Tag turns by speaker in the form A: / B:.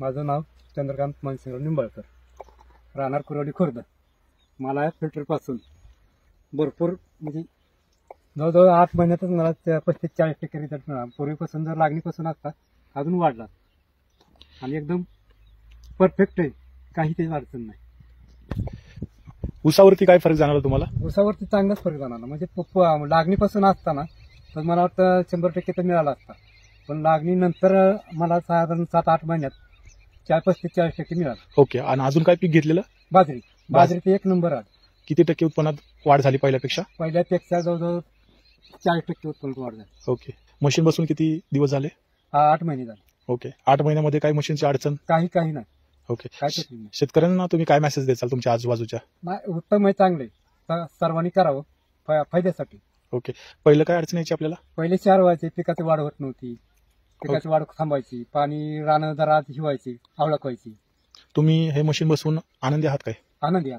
A: माझं नाव चंद्रकांत मानसिंगराव निंबाळकर, राहणार कुरवडी खुर्द. मला फिल्टरपासून भरपूर म्हणजे जवळजवळ 8 महिन्यातच मला 35-40% रिझल्ट मिळाला. पूर्वीपासून जर लागणीपासून असता अजून वाढला आणि एकदम परफेक्ट आहे, काही काही अडचण नाही.
B: ऊसावरती काय फरक जाणवला तुम्हाला?
A: ऊसावरती चांगलाच फरक जाणवला. म्हणजे लागणीपासून असताना तर मला वाटतं 100% तर मिळाला असता, पण लागणीनंतर मला साधारण 7-8 महिन्यात 35-40% मिळालं.
B: ओके. आणि अजून काय पीक घेतलेलं?
A: बाजरी ते 1 नंबर आलं.
B: किती टक्के उत्पन्नात वाढ झाली पहिल्यापेक्षा?
A: पहिल्यापेक्षा जवळजवळ 40% उत्पन्न वाढ झाली.
B: ओके. मशीन बसून किती दिवस झाले?
A: 8 महिने झाले.
B: ओके. 8 महिन्यामध्ये काय मशीनची अडचण?
A: काही नाही.
B: ओके.
A: काय तकलीफ नाही.
B: शेतकऱ्यांना तुम्ही काय मेसेज द्याल तुमच्या आजूबाजूच्या?
A: नाही, उत्तम आहे, चांगले. सर्वांनी करावं फायद्यासाठी.
B: ओके. पहिलं काय अडचण यायची आपल्याला?
A: पहिले 4 व्हायचे, पिकाची वाढ होत नव्हती, पिकाची वाढ थांबायची, पाणी रानं जरा हिवायची, आवळक व्हायची.
B: तुम्ही हे मशीन बसवून आनंदी आहात काय?
A: आनंदी